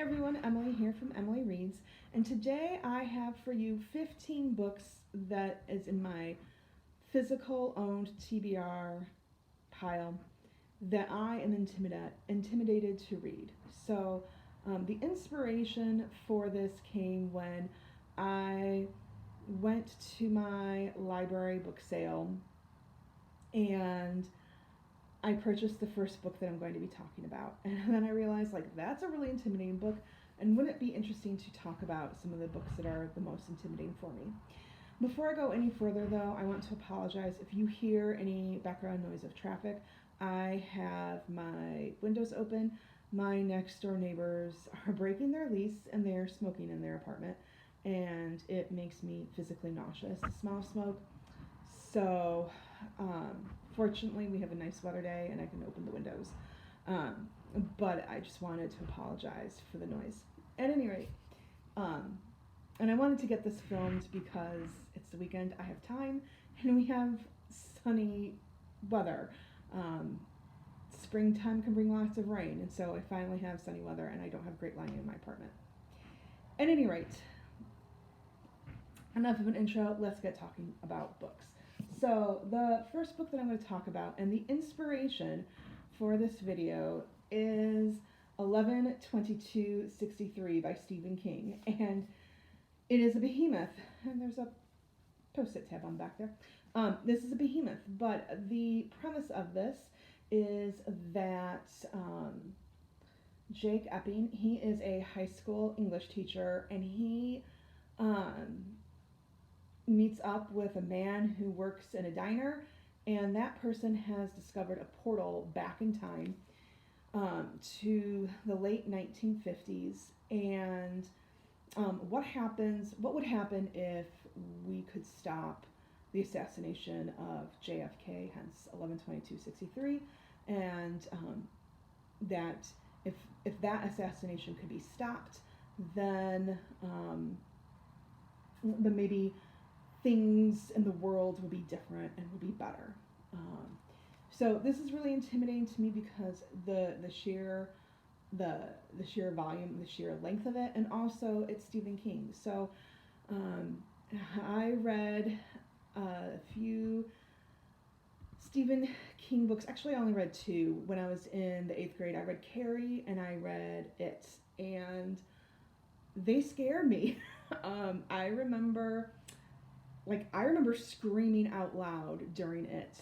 everyone, Emily here from Emily Reads, and today I have for you 15 books that is in my physical owned TBR pile that I am intimidated to read. So the inspiration for this came when I went to my library book sale and I purchased the first book that I'm going to be talking about. And then I realized, that's a really intimidating book, and wouldn't it be interesting to talk about some of the books that are the most intimidating for me? Before I go any further, though, I want to apologize if you hear any background noise of traffic. I have my windows open. My next door neighbors are breaking their lease, and they're smoking in their apartment, and it makes me physically nauseous, the smell of smoke. So, fortunately, we have a nice weather day and I can open the windows. But I just wanted to apologize for the noise. At any rate, and I wanted to get this filmed because it's the weekend, I have time, and we have sunny weather. Springtime can bring lots of rain, and so I finally have sunny weather and I don't have great lighting in my apartment. At any rate, enough of an intro, let's get talking about books. So the first book that I'm going to talk about, and the inspiration for this video, is 11/22/63 by Stephen King, and it is a behemoth. And there's a post-it tab on back there. This is a behemoth, but the premise of this is that Jake Epping, he is a high school English teacher, and he meets up with a man who works in a diner, and that person has discovered a portal back in time to the late 1950s, and what would happen if we could stop the assassination of JFK, hence 11/22/63, and that if that assassination could be stopped, then maybe things in the world would be different and would be better. So this is really intimidating to me because the sheer volume, the sheer length of it, and also it's Stephen King. So I read a few Stephen King books. Actually, I only read two. When I was in the 8th grade, I read Carrie and I read It, and they scared me. I remember screaming out loud during it,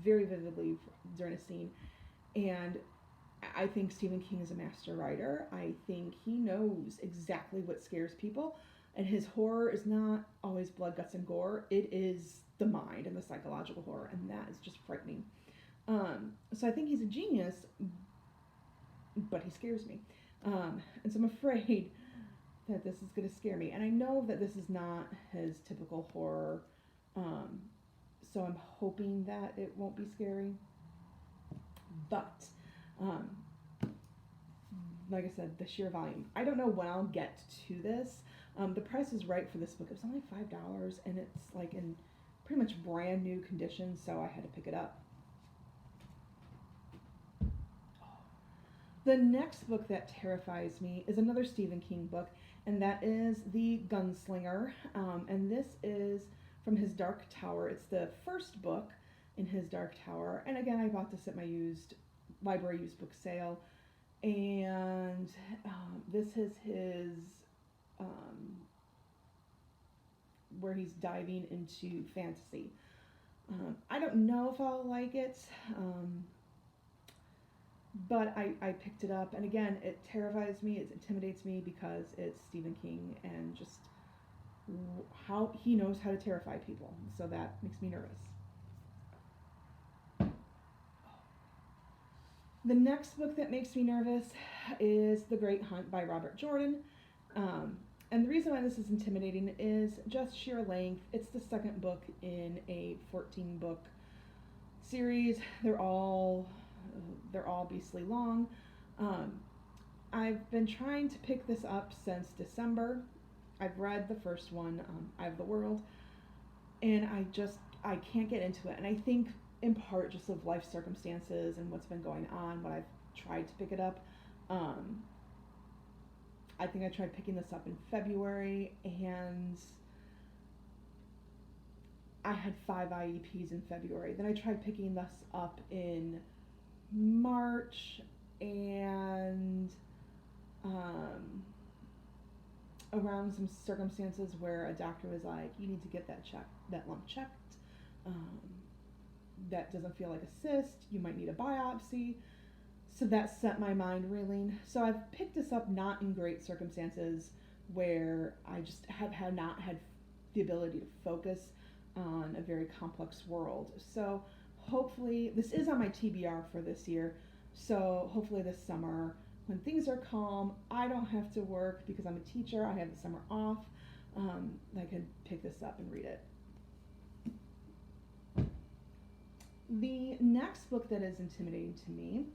very vividly during a scene, and I think Stephen King is a master writer. I think he knows exactly what scares people, and his horror is not always blood, guts, and gore. It is the mind and the psychological horror, and that is just frightening. So I think he's a genius, but he scares me, and so I'm afraid that this is going to scare me. And I know that this is not his typical horror, so I'm hoping that it won't be scary. But, like I said, the sheer volume. I don't know when I'll get to this. The price is right for this book. It was only $5, and it's in pretty much brand new condition, so I had to pick it up. The next book that terrifies me is another Stephen King book, and that is The Gunslinger, and this is from his Dark Tower. It's the first book in his Dark Tower, and again, I bought this at my library used book sale, and this is his, where he's diving into fantasy. I don't know if I'll like it, but I picked it up, and again, it terrifies me, it intimidates me because it's Stephen King and just how he knows how to terrify people, so that makes me nervous. The next book that makes me nervous is The Great Hunt by Robert Jordan, and the reason why this is intimidating is just sheer length. It's the second book in a 14-book series. They're all beastly long. I've been trying to pick this up since December. I've read the first one, Eye of the World, and I can't get into it. And I think in part just of life circumstances and what's been going on when I've tried to pick it up. I think I tried picking this up in February, and I had 5 IEPs in February. Then I tried picking this up in March, and around some circumstances where a doctor was like, you need to get that lump checked. That doesn't feel like a cyst. You might need a biopsy. So that set my mind reeling. So I've picked this up not in great circumstances where I just have not had the ability to focus on a very complex world. So hopefully, this is on my TBR for this year. So hopefully this summer, when things are calm, I don't have to work because I'm a teacher. I have the summer off. I can pick this up and read it. The next book that is intimidating to me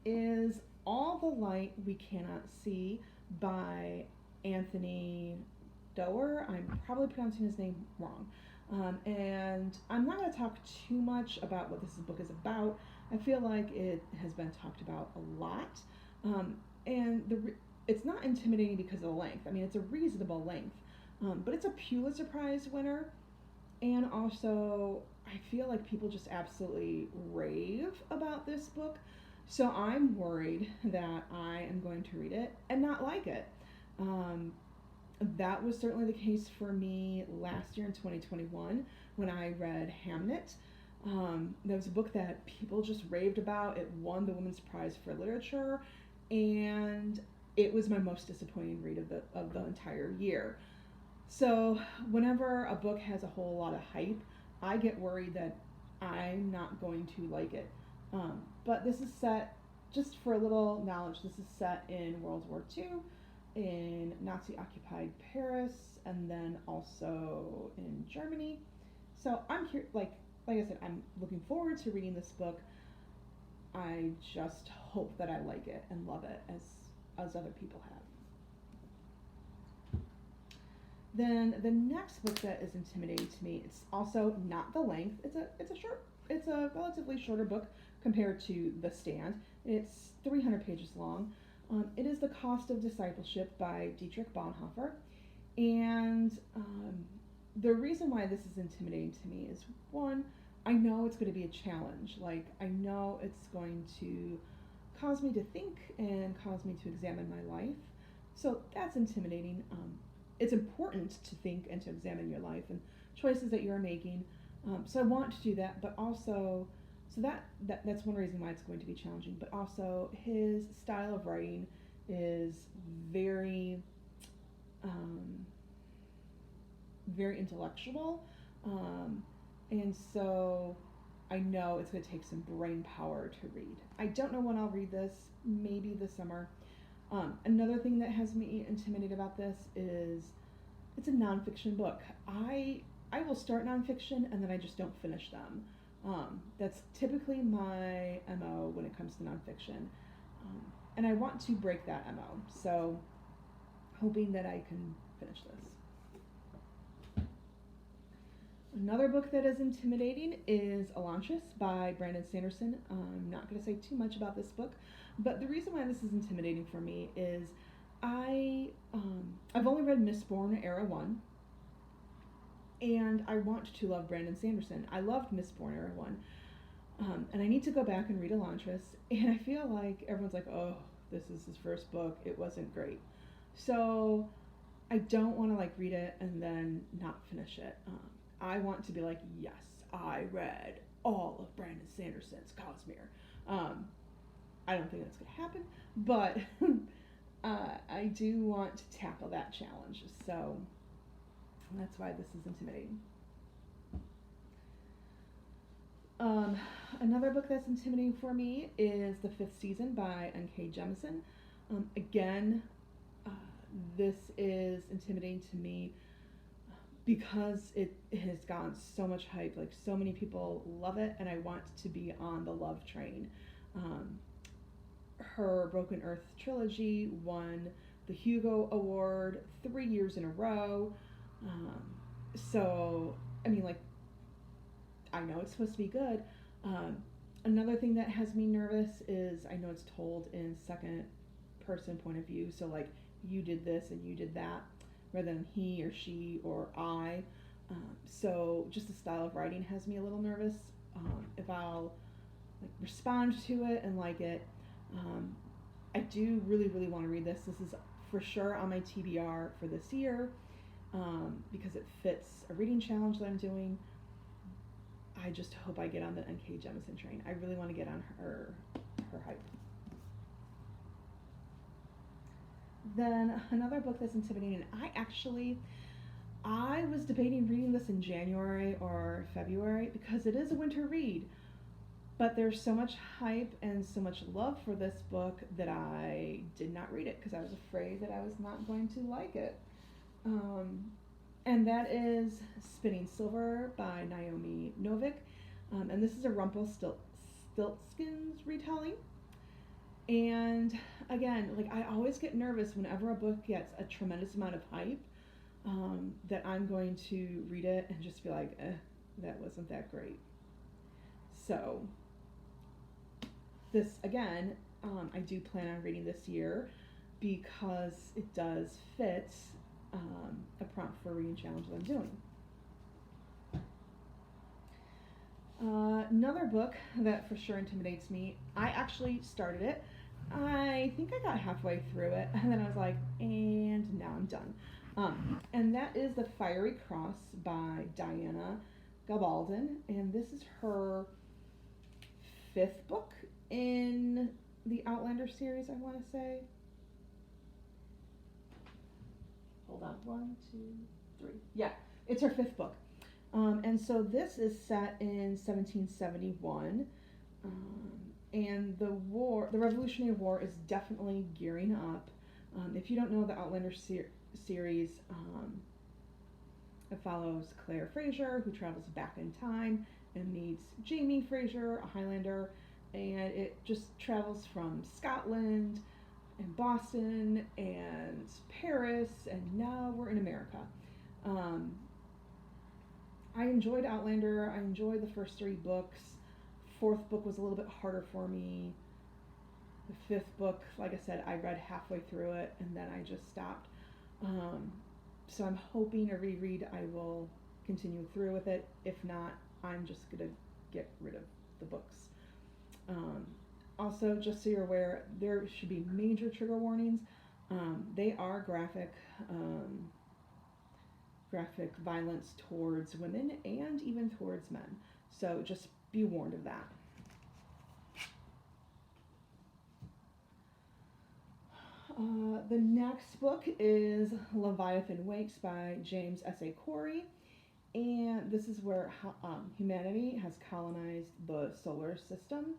is All the Light We Cannot See by Anthony Doerr. I'm probably pronouncing his name wrong. And I'm not going to talk too much about what this book is about. I feel like it has been talked about a lot. And it's not intimidating because of the length. I mean, it's a reasonable length. But it's a Pulitzer Prize winner. And also, I feel like people just absolutely rave about this book. So I'm worried that I am going to read it and not like it. That was certainly the case for me last year in 2021 when I read Hamnet. That was a book that people just raved about. It won the Women's Prize for Literature, and it was my most disappointing read of the entire year. So whenever a book has a whole lot of hype, I get worried that I'm not going to like it. But this is set, just for a little knowledge, this is set in World War II, in Nazi-occupied Paris, and then also in Germany. So I'm here, like I said, I'm looking forward to reading this book. I just hope that I like it and love it as other people have. Then the next book that is intimidating to me, it's also not the length. It's a relatively shorter book compared to The Stand. It's 300 pages long. It is The Cost of Discipleship by Dietrich Bonhoeffer. And the reason why this is intimidating to me is, one, I know it's going to be a challenge. Like, I know it's going to cause me to think and cause me to examine my life. So that's intimidating. It's important to think and to examine your life and choices that you're making. So I want to do that, but also, so that's one reason why it's going to be challenging. But also, his style of writing is very, very intellectual, and so I know it's going to take some brain power to read. I don't know when I'll read this. Maybe this summer. Another thing that has me intimidated about this is it's a nonfiction book. I will start nonfiction and then I just don't finish them. That's typically my MO when it comes to nonfiction. And I want to break that MO. So hoping that I can finish this. Another book that is intimidating is Elantris by Brandon Sanderson. I'm not going to say too much about this book, but the reason why this is intimidating for me is I've only read Mistborn Era 1, and I want to love Brandon Sanderson. I loved Mistborn Era 1, and I need to go back and read Elantris, and I feel like everyone's like, oh, this is his first book, it wasn't great. So I don't want to read it and then not finish it. I want to be like, yes, I read all of Brandon Sanderson's Cosmere. I don't think that's going to happen, but I do want to tackle that challenge, so that's why this is intimidating. Another book that's intimidating for me is The Fifth Season by N.K. Jemisin. Again, this is intimidating to me because it has gotten so much hype. Like, so many people love it, and I want to be on the love train. Her Broken Earth trilogy won the Hugo Award 3 years in a row. So, I mean, I know it's supposed to be good. Another thing that has me nervous is I know it's told in second person point of view, so you did this and you did that, rather than he or she or I. So just the style of writing has me a little nervous. If I'll like respond to it and like it. I do really want to read this. This is for sure on my TBR for this year, because it fits a reading challenge that I'm doing. I just hope I get on the N.K. Jemisin train. I really want to get on her hype. Then another book that's intimidating, I was debating reading this in January or February because it is a winter read, but there's so much hype and so much love for this book that I did not read it because I was afraid that I was not going to like it. And that is Spinning Silver by Naomi Novik. And this is a Rumpelstiltskin's retelling. And again, like I always get nervous whenever a book gets a tremendous amount of hype, that I'm going to read it and just be like, that wasn't that great. So this, again, I do plan on reading this year because it does fit a prompt for a reading challenge that I'm doing. Another book that for sure intimidates me, I actually started it. I think I got halfway through it, and then I was like, and now I'm done. And that is The Fiery Cross by Diana Gabaldon, and this is her 5th book in the Outlander series, I want to say. Hold on, 1, 2, 3. Yeah, it's her 5th book. And so this is set in 1771, and the Revolutionary War is definitely gearing up. If you don't know the Outlander series, it follows Claire Fraser, who travels back in time and meets Jamie Fraser, a Highlander, and it just travels from Scotland and Boston and Paris, and now we're in America. I enjoyed Outlander. I enjoyed the first 3 books. 4th book was a little bit harder for me. The 5th book, like I said, I read halfway through it and then I just stopped. So I'm hoping a reread I will continue through with it. If not, I'm just going to get rid of the books. Also, just so you're aware, there should be major trigger warnings. They are graphic violence towards women and even towards men. So just be warned of that. The next book is Leviathan Wakes by James S.A. Corey. And this is where humanity has colonized the solar system.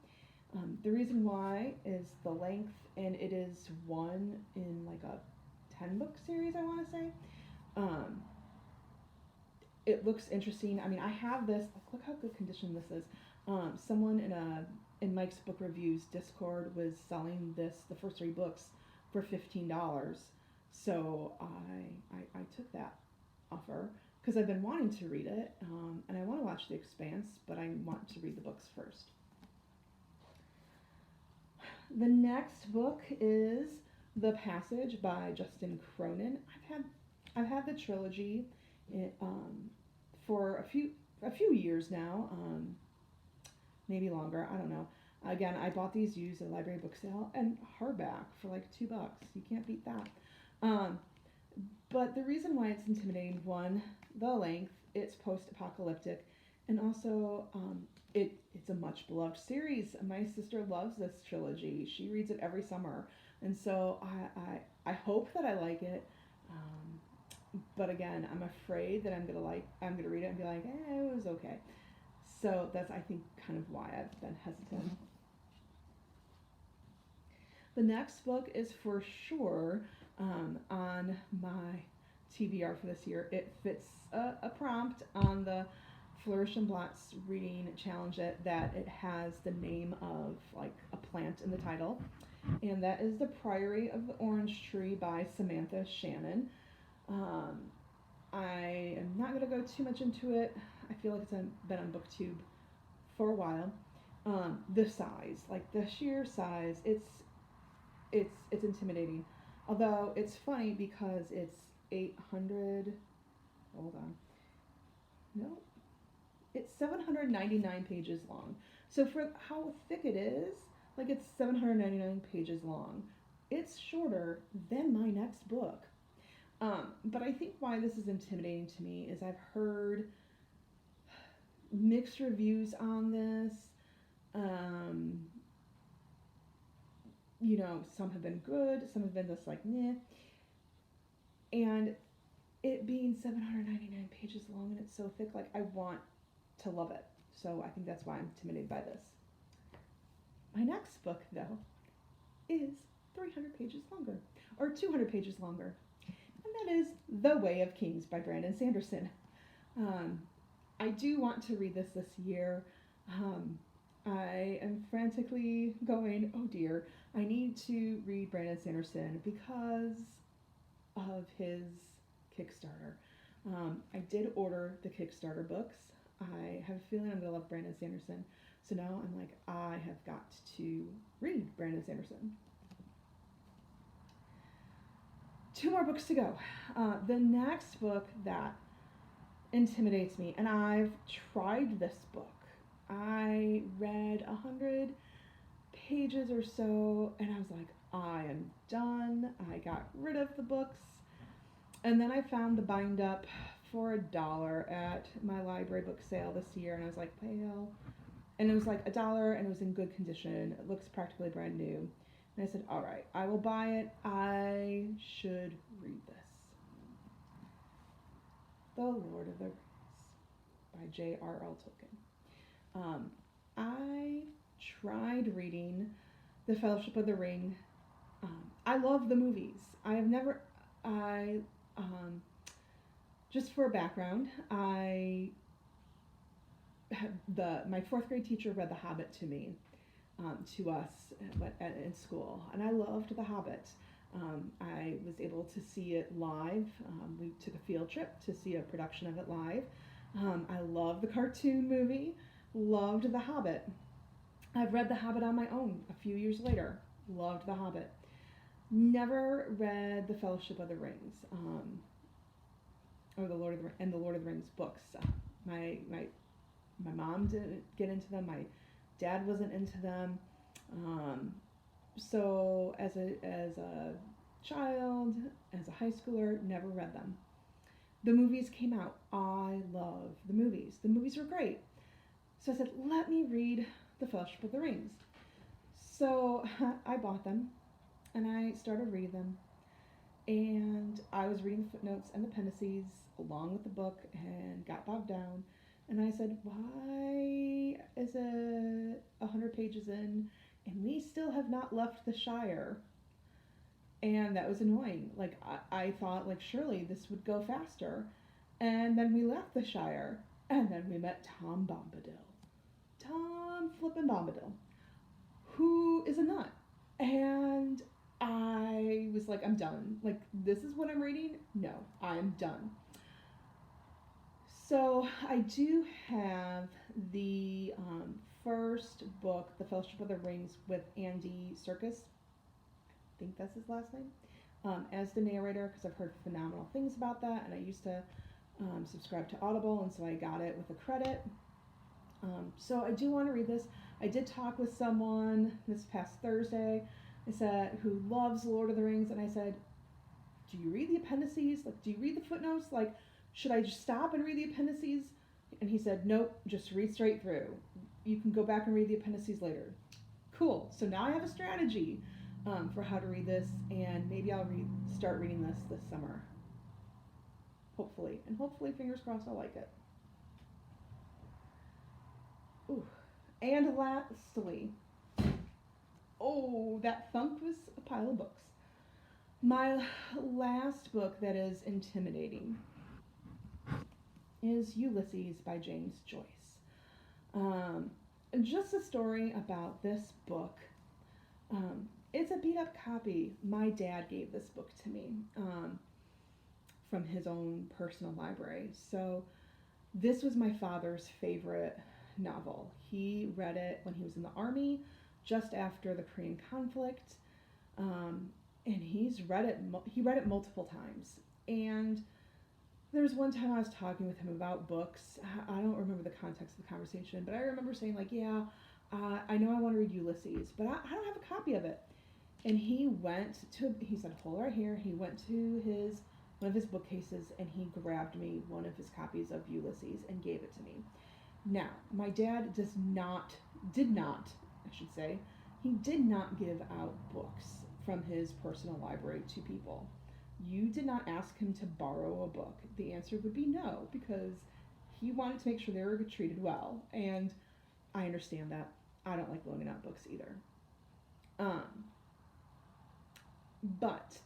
The reason why is the length, and it is one in like a 10-book series, I want to say. It looks interesting. I mean, I have this, look how good condition this is. Someone in Mike's Book Reviews Discord was selling the first 3 books for $15. So I took that offer because I've been wanting to read it, and I want to watch The Expanse, but I want to read the books first. The next book is The Passage by Justin Cronin. I've had the trilogy for a few years now, maybe longer. I don't know. Again, I bought these used at a library book sale and hardback for like $2. You can't beat that. But the reason why it's intimidating, one, the length, it's post-apocalyptic, and also it's a much beloved series. My sister loves this trilogy. She reads it every summer, and so I hope that I like it. But again, I'm afraid that I'm gonna read it and be like, it was okay. So that's, I think, kind of why I've been hesitant. The next book is for sure on my TBR for this year. It fits a prompt on the Flourish and Blots reading challenge that it has the name of like a plant in the title, and that is The Priory of the Orange Tree by Samantha Shannon. I am not going to go too much into it. I feel like it's been on BookTube for a while. The size, like the sheer size, it's intimidating. Although it's funny because it's 800, hold on, no, it's 799 pages long. So for how thick it is, like it's 799 pages long. It's shorter than my next book. But I think why this is intimidating to me is I've heard mixed reviews on this. Some have been good, some have been just like, meh. And it being 799 pages long and it's so thick, like I want to love it. So I think that's why I'm intimidated by this. My next book, though, is 300 pages longer, or 200 pages longer, and that is The Way of Kings by Brandon Sanderson. I do want to read this year. I am frantically going, oh dear, I need to read Brandon Sanderson because of his Kickstarter. I did order the Kickstarter books. I have a feeling I'm going to love Brandon Sanderson. So now I'm like, I have got to read Brandon Sanderson. 2 more books to go. The next book that intimidates me, and I've tried this book. I read 100 pages or so, and I was like, I am done. I got rid of the books. And then I found the bind up for $1 at my library book sale this year, and I was like, well, and it was like $1 and it was in good condition. It looks practically brand new. And I said, all right, I will buy it. I should read this. The Lord of the Rings by J.R.R. Tolkien. I tried reading The Fellowship of the Ring. I love the movies. Just for a background, my 4th grade teacher read The Hobbit to me, to us in school, and I loved The Hobbit. I was able to see it live. We took a field trip to see a production of it live. I love the cartoon movie, loved The Hobbit. I've read The Hobbit on my own a few years later, loved The Hobbit. Never read The Fellowship of the Rings, or the Lord of the Rings books. My mom didn't get into them. My dad wasn't into them. So as a child, as a high schooler, never read them. The movies came out. I love the movies. The movies were great. So I said, let me read The Fellowship of the Rings. So I bought them, and I started reading them. And I was reading the footnotes and the appendices along with the book and got bogged down. And I said, why is it 100 pages in and we still have not left the Shire? And that was annoying. Like, I thought, like, surely this would go faster. And then we left the Shire, and then we met Tom Bombadil. Tom flippin' Bombadil, who is a nut. And I was like, I'm done. Like, this is what I'm reading? No, I'm done. So I do have the first book, The Fellowship of the Rings, with Andy Serkis. I think that's his last name, as the narrator, because I've heard phenomenal things about that, and I used to subscribe to Audible, and so I got it with a credit. So I do want to read this. I did talk with someone this past Thursday, who loves Lord of the Rings, and I said, do you read the appendices? Like, do you read the footnotes? Like, should I just stop and read the appendices? And he said, nope, just read straight through. You can go back and read the appendices later. Cool. So now I have a strategy for how to read this, and maybe I'll start reading this summer. Hopefully. And hopefully, fingers crossed, I'll like it. Ooh. And lastly, that thunk was a pile of books. My last book that is intimidating is Ulysses by James Joyce. Just a story about this book. It's a beat-up copy. My dad gave this book to me from his own personal library. So this was my father's favorite novel. He read it when he was in the army, just after the Korean conflict. and he read it multiple times. And there was one time I was talking with him about books. I don't remember the context of the conversation, but I remember saying, like, yeah, I know I want to read Ulysses, but I don't have a copy of it. And he said, hold it right here. He went to one of his bookcases and he grabbed me one of his copies of Ulysses and gave it to me. Now, my dad did not, I should say, he did not give out books from his personal library to people. You did not ask him to borrow a book. The answer would be no, because he wanted to make sure they were treated well. And I understand that. I don't like loaning out books either. But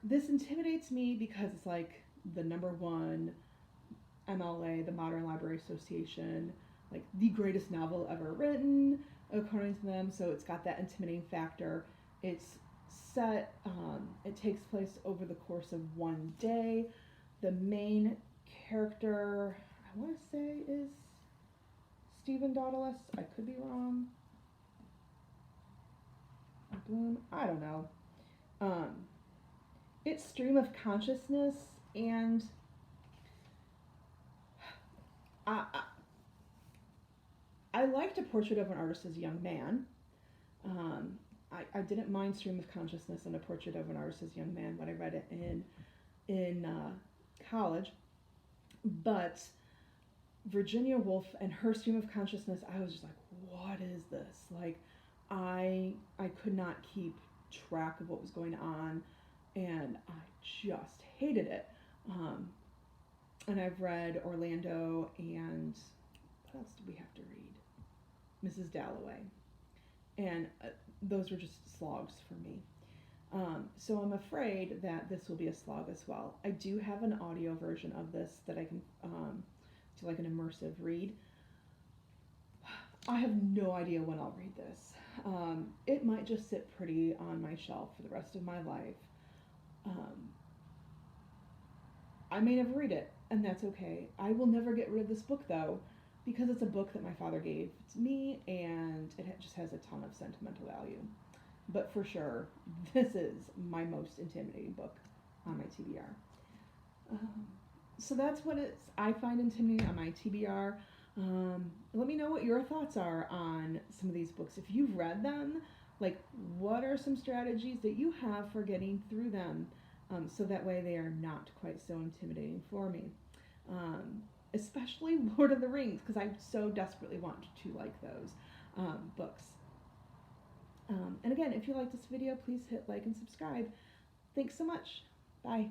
this intimidates me because it's like the number one MLA, the Modern Library Association, like the greatest novel ever written, according to them. So it's got that intimidating factor. It's set, it takes place over the course of one day. The main character, I want to say, is Stephen Daudelis. I could be wrong. Bloom, I don't know. It's stream of consciousness, and I liked A Portrait of an Artist as a Young Man. I didn't mind Stream of Consciousness and A Portrait of an Artist as a Young Man when I read it in college. But Virginia Woolf and her Stream of Consciousness, I was just like, what is this? Like, I could not keep track of what was going on, and I just hated it. And I've read Orlando, and what else did we have to read? Mrs. Dalloway. And those were just slogs for me. So I'm afraid that this will be a slog as well. I do have an audio version of this that I can do like an immersive read. I have no idea when I'll read this. It might just sit pretty on my shelf for the rest of my life. I may never read it, and that's okay. I will never get rid of this book, though, because it's a book that my father gave to me, and it just has a ton of sentimental value. But for sure, this is my most intimidating book on my TBR. So that's what I find intimidating on my TBR. Let me know what your thoughts are on some of these books. If you've read them, like, what are some strategies that you have for getting through them, so that way they are not quite so intimidating for me. Especially Lord of the Rings, because I so desperately want to like those books. And again, if you like this video, please hit like and subscribe. Thanks so much. Bye.